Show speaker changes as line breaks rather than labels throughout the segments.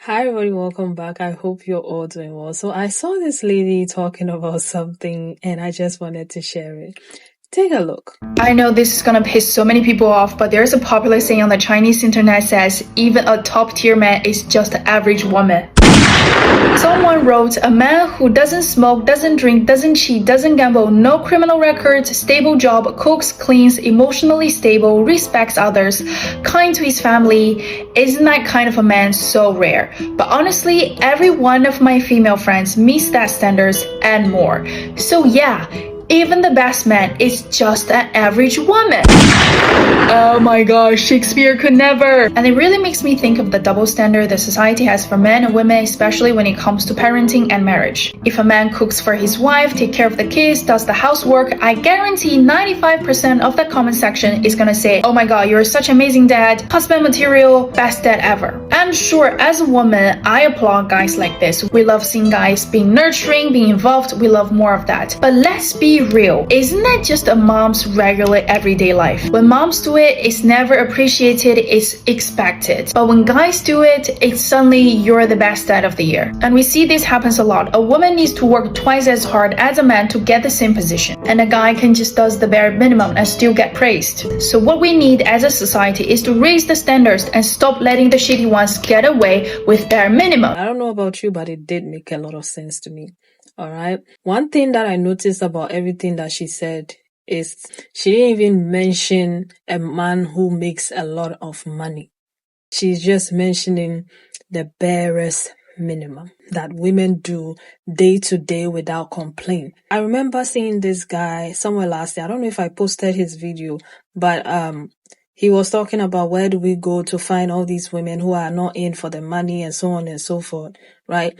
Hi everybody, welcome back. I hope you're all doing well. So I saw this lady talking about something and I just wanted to share it. Take a look.
I know this is gonna piss so many people off, but there's a popular saying on the Chinese internet says, even a top tier man is just an average woman. Someone wrote, a man who doesn't smoke, doesn't drink, doesn't cheat, doesn't gamble, no criminal records, stable job, cooks, cleans, emotionally stable, respects others, kind to his family. Isn't that kind of a man so rare? But honestly, every one of my female friends meets that standards and more. So yeah, even the best man is just an average woman. Oh my gosh, Shakespeare could never. And it really makes me think of the double standard that society has for men and women, especially when it comes to parenting and marriage. If a man cooks for his wife, takes care of the kids, does the housework, I guarantee 95% of the comment section is gonna say, oh my god, you're such amazing dad, husband material, best dad ever. And sure, as a woman, I applaud guys like this. We love seeing guys being nurturing, being involved, we love more of that. But let's be real, isn't that just a mom's regular everyday life? When moms do it, it's never appreciated, it's expected. But when guys do it, it's suddenly you're the best dad of the year. And we see this happens a lot. A woman needs to work twice as hard as a man to get the same position. And a guy can just does the bare minimum and still get praised. So what we need as a society is to raise the standards and stop letting the shitty ones get away with bare minimum.
I don't know about you, but it did make a lot of sense to me. All right. One thing that I noticed about everything that she said is she didn't even mention a man who makes a lot of money. She's just mentioning the barest minimum that women do day to day without complaint. I remember seeing this guy somewhere last year. I don't know if I posted his video, but he was talking about where do we go to find all these women who are not in for the money and so on and so forth, right?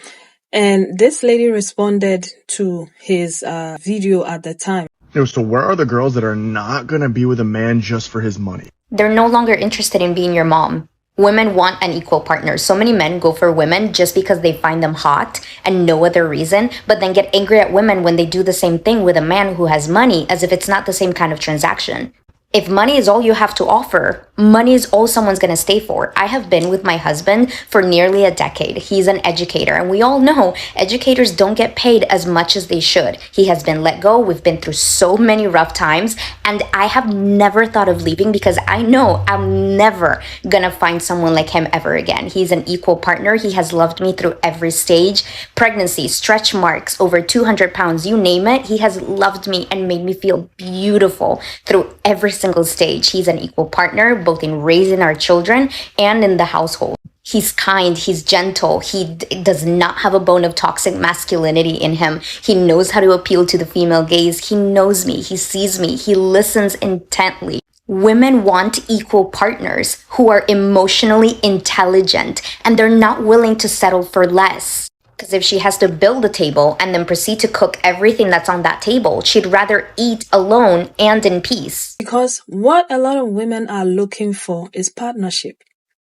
And this lady responded to his video at the time.
So where are the girls that are not going to be with a man just for his money?
They're no longer interested in being your mom. Women want an equal partner. So many men go for women just because they find them hot and no other reason, but then get angry at women when they do the same thing with a man who has money, as if it's not the same kind of transaction. If money is all you have to offer, money is all someone's going to stay for. I have been with my husband for nearly a decade. He's an educator, and we all know educators don't get paid as much as they should. He has been let go. We've been through so many rough times, and I have never thought of leaving because I know I'm never going to find someone like him ever again. He's an equal partner. He has loved me through every stage, pregnancy, stretch marks, over 200 pounds, you name it. He has loved me and made me feel beautiful through every single stage. He's an equal partner, both in raising our children and in the household. He's kind, he's gentle, he does not have a bone of toxic masculinity in him. He knows how to appeal to the female gaze. He knows me, he sees me, he listens intently. Women want equal partners who are emotionally intelligent, and they're not willing to settle for less. Because if she has to build a table and then proceed to cook everything that's on that table, she'd rather eat alone and in peace.
Because what a lot of women are looking for is partnership.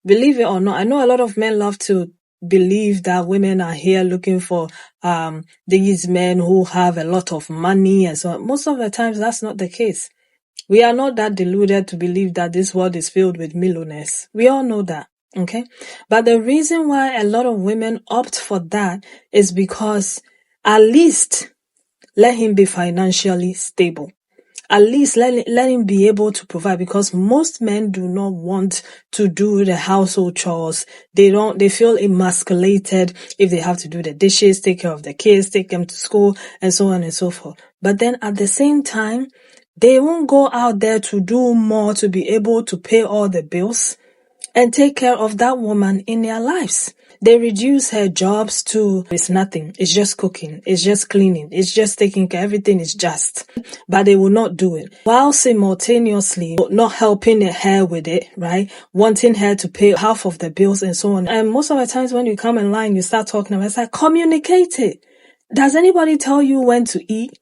Believe it or not, I know a lot of men love to believe that women are here looking for these men who have a lot of money and so on. Most of the times that's not the case. We are not that deluded to believe that this world is filled with millionaires. We all know that. Okay. But the reason why a lot of women opt for that is because at least let him be financially stable. At least let him be able to provide, because most men do not want to do the household chores. They feel emasculated if they have to do the dishes, take care of the kids, take them to school and so on and so forth. But then at the same time, they won't go out there to do more to be able to pay all the bills and take care of that woman in their lives. They reduce her jobs to it's nothing. It's just cooking. It's just cleaning. It's just taking care. Everything is just. But they will not do it. While simultaneously not helping her with it, right? Wanting her to pay half of the bills and so on. And most of the times when you come in line, you start talking about it, it's like, communicate it. Does anybody tell you when to eat?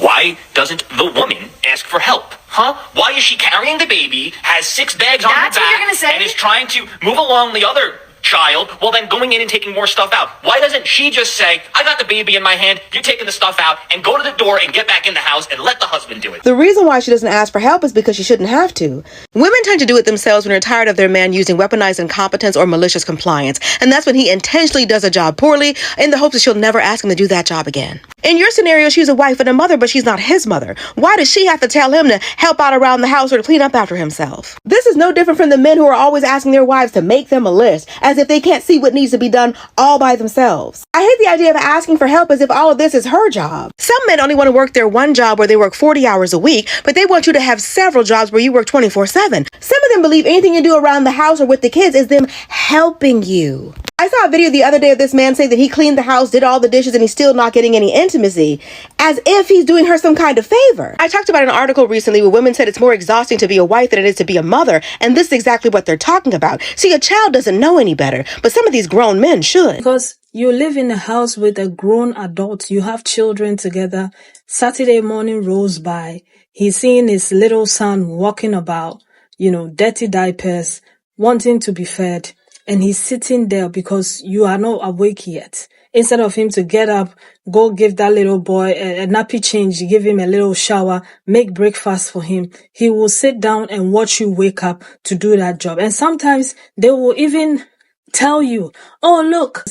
Why doesn't the woman ask for help? Huh? Why is she carrying the baby, has 6 bags on her
That's what you're
back,
gonna say?
and is trying to move along the other child, well then going in and taking more stuff out. Why doesn't she just say, I got the baby in my hand, you're taking the stuff out, and go to the door and get back in the house and let the husband do it?
The reason why she doesn't ask for help is because she shouldn't have to. Women tend to do it themselves when they're tired of their man using weaponized incompetence or malicious compliance. And that's when he intentionally does a job poorly in the hopes that she'll never ask him to do that job again. In your scenario, she's a wife and a mother, but she's not his mother. Why does she have to tell him to help out around the house or to clean up after himself? This is no different from the men who are always asking their wives to make them a list, as if they can't see what needs to be done all by themselves. I hate the idea of asking for help as if all of this is her job. Some men only want to work their one job where they work 40 hours a week, but they want you to have several jobs where you work 24/7. Some of them believe anything you do around the house or with the kids is them helping you. I saw a video the other day of this man saying that he cleaned the house, did all the dishes, and he's still not getting any intimacy, as if he's doing her some kind of favor. I talked about an article recently where women said it's more exhausting to be a wife than it is to be a mother, and this is exactly what they're talking about. See, a child doesn't know any better, but some of these grown men should.
Because you live in a house with a grown adult, you have children together. Saturday morning rolls by, he's seeing his little son walking about, dirty diapers, wanting to be fed. And he's sitting there because you are not awake yet. Instead of him to get up, go give that little boy a nappy change, give him a little shower, make breakfast for him, he will sit down and watch you wake up to do that job. And sometimes they will even tell you, oh, look,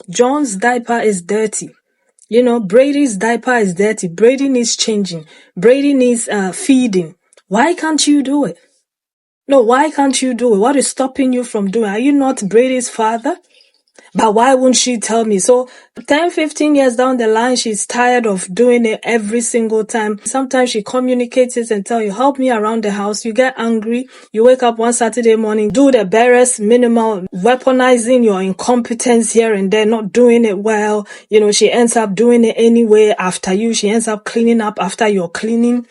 John's diaper is dirty. Brady's diaper is dirty. Brady needs changing. Brady needs feeding. Why can't you do it? No, why can't you do it? What is stopping you from doing it? Are you not Brady's father? But why won't she tell me? So 10, 15 years down the line, she's tired of doing it every single time. Sometimes she communicates it and tell you, help me around the house. You get angry. You wake up one Saturday morning, do the barest minimal, weaponizing your incompetence here and there, not doing it well. She ends up doing it anyway after you. She ends up cleaning up after you're cleaning,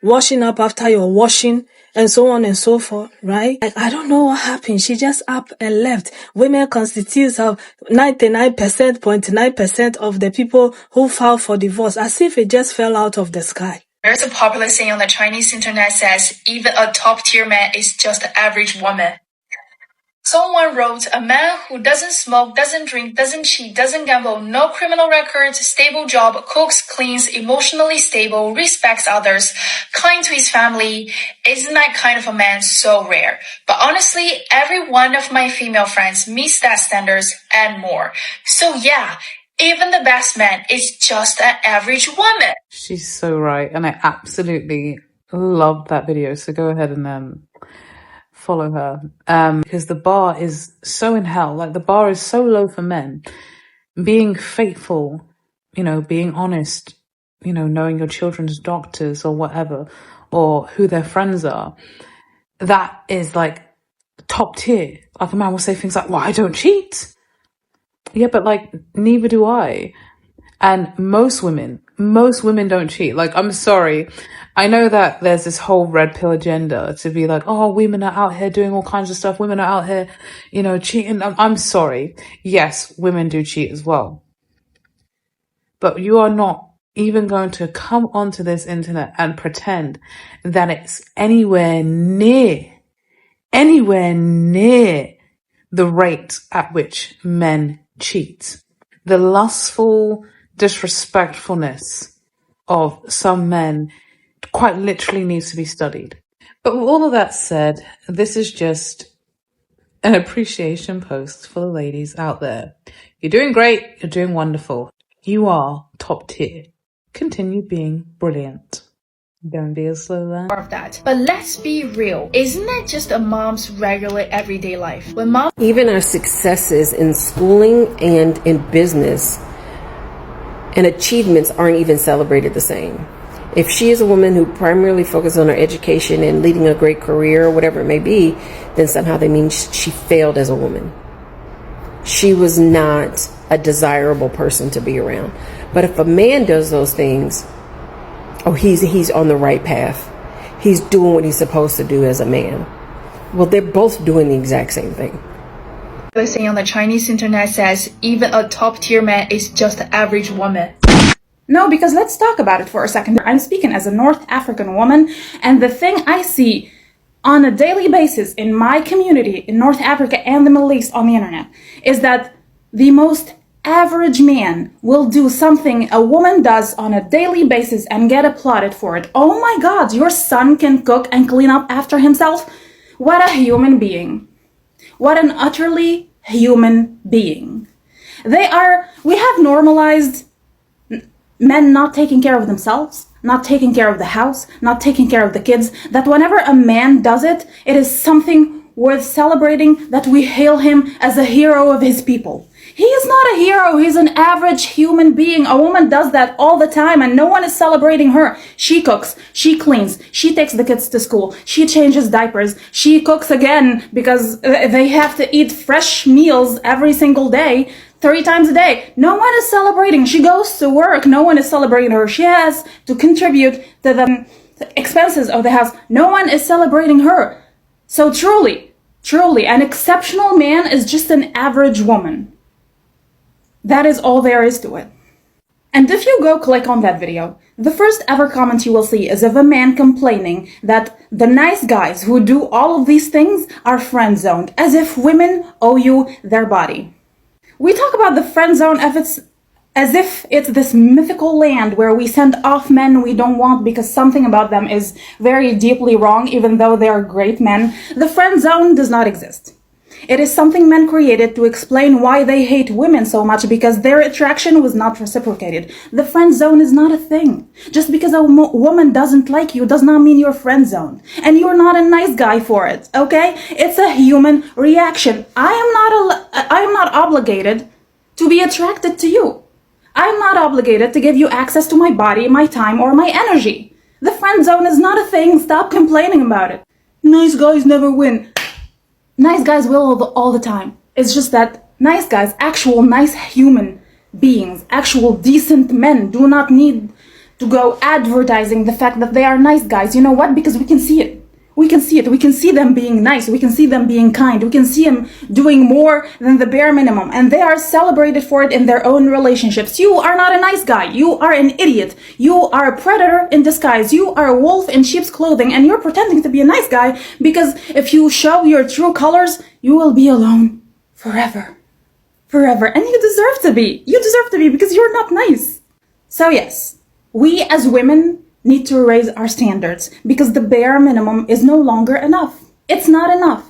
washing up after you're washing, and so on and so forth, right? I don't know what happened. She just up and left. Women constitute of 99.9% of the people who file for divorce, as if it just fell out of the sky.
There's a popular saying on the Chinese internet says, even a top-tier man is just an average woman. Someone wrote, a man who doesn't smoke, doesn't drink, doesn't cheat, doesn't gamble, no criminal records, stable job, cooks, cleans, emotionally stable, respects others, kind to his family. Isn't that kind of a man so rare? But honestly, every one of my female friends meets that standards and more. So yeah, even the best man is just an average woman.
She's so right. And I absolutely loved that video. So go ahead and follow her, because the bar is so in hell. Like, the bar is so low for men. Being faithful, being honest, knowing your children's doctors or whatever, or who their friends are, that is like top tier. Like, a man will say things like, well, I don't cheat. Yeah, but neither do I. And most women don't cheat. Like, I'm sorry. I know that there's this whole red pill agenda to be like, oh, women are out here doing all kinds of stuff. Women are out here, cheating. I'm sorry. Yes, women do cheat as well. But you are not even going to come onto this internet and pretend that it's anywhere near the rate at which men cheat. The lustful disrespectfulness of some men quite literally needs to be studied. But with all of that said, this is just an appreciation post for the ladies out there. You're doing great. You're doing wonderful. You are top tier. Continue being brilliant. Don't be a slow learner.
More of that. But let's be real. Isn't that just a mom's regular everyday life? When mom...
Even our successes in schooling and in business and achievements aren't even celebrated the same. If she is a woman who primarily focuses on her education and leading a great career or whatever it may be, then somehow that means she failed as a woman. She was not a desirable person to be around. But if a man does those things, oh, he's on the right path. He's doing what he's supposed to do as a man. Well, they're both doing the exact same thing.
The saying on the Chinese internet says, even a top-tier man is just an average woman.
No, because let's talk about it for a second. I'm speaking as a North African woman, and the thing I see on a daily basis in my community in North Africa and the Middle East on the internet is that the most average man will do something a woman does on a daily basis and get applauded for it. Oh my God, your son can cook and clean up after himself? What a human being. What an utterly human being. We have normalized men not taking care of themselves, not taking care of the house, not taking care of the kids, that whenever a man does it, it is something worth celebrating, that we hail him as a hero of his people. He is not a hero, he's an average human being. A woman does that all the time and no one is celebrating her. She cooks, she cleans, she takes the kids to school, she changes diapers, she cooks again because they have to eat fresh meals every single day. 3 times a day. No one is celebrating. She goes to work. No one is celebrating her. She has to contribute to the expenses of the house. No one is celebrating her. So truly, an exceptional man is just an average woman. That is all there is to it. And if you go click on that video, the first ever comment you will see is of a man complaining that the nice guys who do all of these things are friend zoned, as if women owe you their body. We talk about the friend zone as if it's this mythical land where we send off men we don't want because something about them is very deeply wrong, even though they are great men. The friend zone does not exist. It is something men created to explain why they hate women so much, because their attraction was not reciprocated. The friend zone is not a thing. Just because a woman doesn't like you does not mean you're friend zoned. And you're not a nice guy for it, okay? It's a human reaction. I am not obligated to be attracted to you. I'm not obligated to give you access to my body, my time, or my energy. The friend zone is not a thing. Stop complaining about it. Nice guys never win. Nice guys will all the time. It's just that nice guys, actual nice human beings, actual decent men do not need to go advertising the fact that they are nice guys. You know what? Because we can see it. We can see it. We can see them being nice. We can see them being kind. We can see them doing more than the bare minimum. And they are celebrated for it in their own relationships. You are not a nice guy. You are an idiot. You are a predator in disguise. You are a wolf in sheep's clothing. And you're pretending to be a nice guy because if you show your true colors, you will be alone forever. Forever. And you deserve to be. You deserve to be because you're not nice. So yes, we as women need to raise our standards because the bare minimum is no longer enough. It's not enough.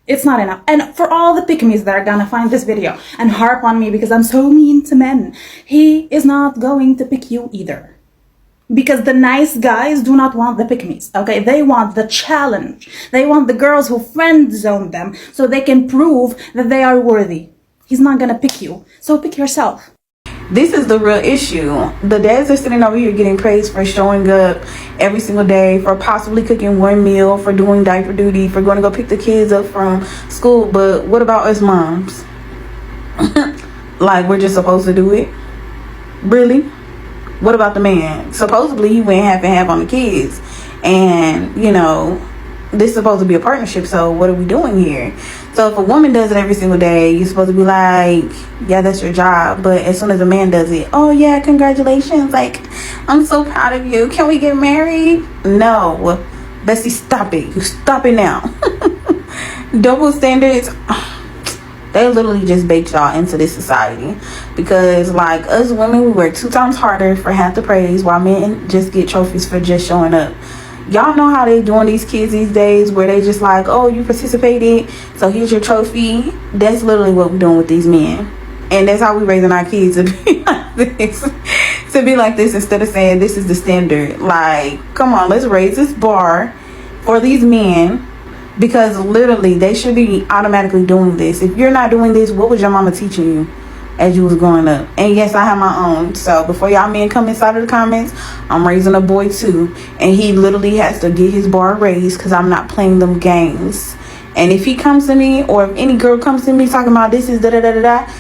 It's not enough. And for all the pick-me's that are gonna find this video and harp on me because I'm so mean to men, he is not going to pick you either. Because the nice guys do not want the pick-me's, okay? They want the challenge. They want the girls who friend zone them so they can prove that they are worthy. He's not gonna pick you, so pick yourself.
This is the real issue. The dads are sitting over here getting praised for showing up every single day, for possibly cooking one meal, for doing diaper duty, for going to go pick the kids up from school. But what about us moms? Like, we're just supposed to do it? Really? What about the man? Supposedly he went half and half on the kids. And, you know, this is supposed to be a partnership, so what are we doing here? So if a woman does it every single day, you're supposed to be like, yeah, that's your job. But as soon as a man does it, oh yeah, congratulations, like, I'm so proud of you, can we get married? No. Bessie, stop it. You stop it now. Double standards, they literally just bait y'all into this society. Because like us women, we work 2 times harder for half the praise, while men just get trophies for just showing up. Y'all know how they doing these kids these days, where they just like, oh, you participated, so here's your trophy. That's literally what we're doing with these men. And that's how we raising our kids to be like this. To be like this instead of saying this is the standard. Like, come on, let's raise this bar for these men, because literally they should be automatically doing this. If you're not doing this, what was your mama teaching you as you was growing up? And yes, I have my own. So before y'all men come inside of the comments, I'm raising a boy too, and he literally has to get his bar raised because I'm not playing them games. And if he comes to me, or if any girl comes to me talking about this is da da da da da,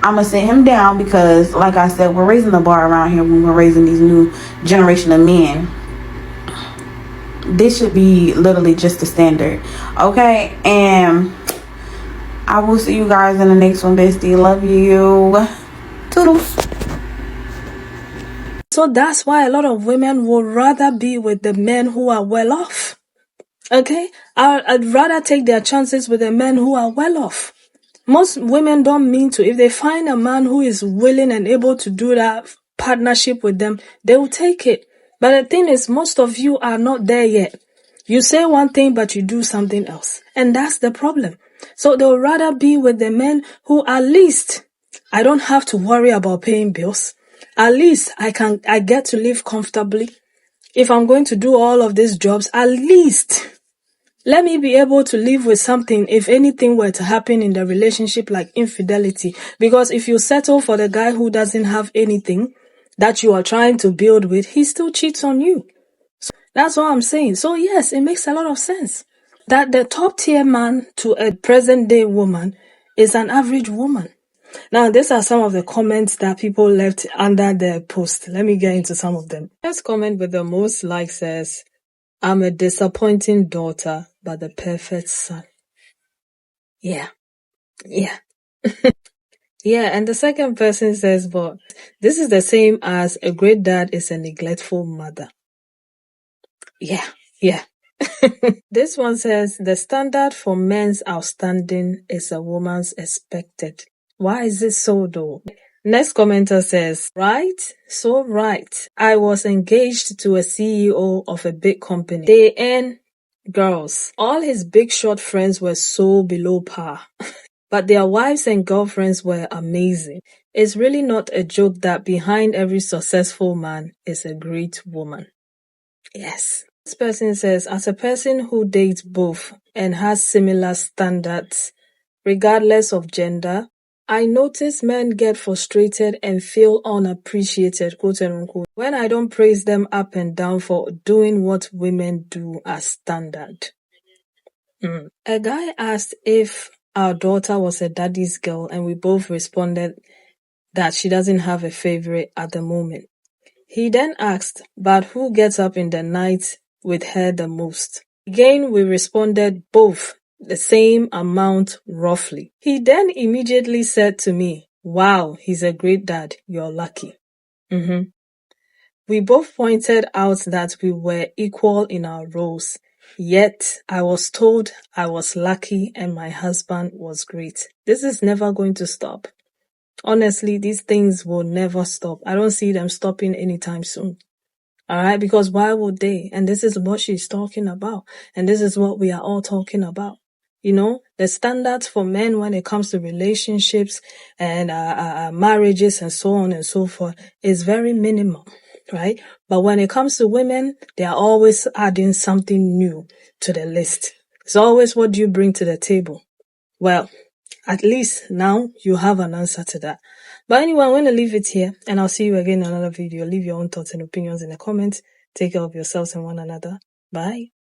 I'm gonna sit him down, because like I said, we're raising the bar around here when we're raising these new generation of men. This should be literally just the standard, okay? And I will see you guys in the next one, bestie. Love you. Toodles.
So that's why a lot of women would rather be with the men who are well off. Okay? I'd rather take their chances with the men who are well off. Most women don't mean to. If they find a man who is willing and able to do that partnership with them, they will take it. But the thing is, most of you are not there yet. You say one thing, but you do something else. And that's the problem. So they'll rather be with the men who at least I don't have to worry about paying bills. At least I get to live comfortably. If I'm going to do all of these jobs, at least let me be able to live with something if anything were to happen in the relationship like infidelity. Because if you settle for the guy who doesn't have anything that you are trying to build with, he still cheats on you. So that's what I'm saying. So yes, it makes a lot of sense that the top tier man to a present day woman is an average woman. Now, these are some of the comments that people left under the post. Let me get into some of them. First comment with the most likes says, I'm a disappointing daughter, but the perfect son. Yeah. Yeah. Yeah, and the second person says, but this is the same as a great dad is a neglectful mother. Yeah. Yeah. This one says, the standard for men's outstanding is a woman's expected. Why is this so though? Next commenter says, right? So right. I was engaged to a CEO of a big company. They earn girls. All his big shot friends were so below par. But their wives and girlfriends were amazing. It's really not a joke that behind every successful man is a great woman. Yes. This person says, as a person who dates both and has similar standards, regardless of gender, I notice men get frustrated and feel unappreciated, quote unquote, when I don't praise them up and down for doing what women do as standard. A guy asked if our daughter was a daddy's girl, and we both responded that she doesn't have a favorite at the moment. He then asked, but who gets up in the night with her the most? Again, we responded both, the same amount roughly. He then immediately said to me, wow, he's a great dad, you're lucky. We both pointed out that we were equal in our roles, yet I was told I was lucky and my husband was great. This is never going to stop. Honestly, these things will never stop. I don't see them stopping anytime soon. Alright, because why would they? And this is what she's talking about. And this is what we are all talking about. You know, the standards for men when it comes to relationships and marriages and so on and so forth is very minimal, right? But when it comes to women, they are always adding something new to the list. It's always, what do you bring to the table? Well, at least now you have an answer to that. But anyway, I'm going to leave it here and I'll see you again in another video. Leave your own thoughts and opinions in the comments. Take care of yourselves and one another. Bye.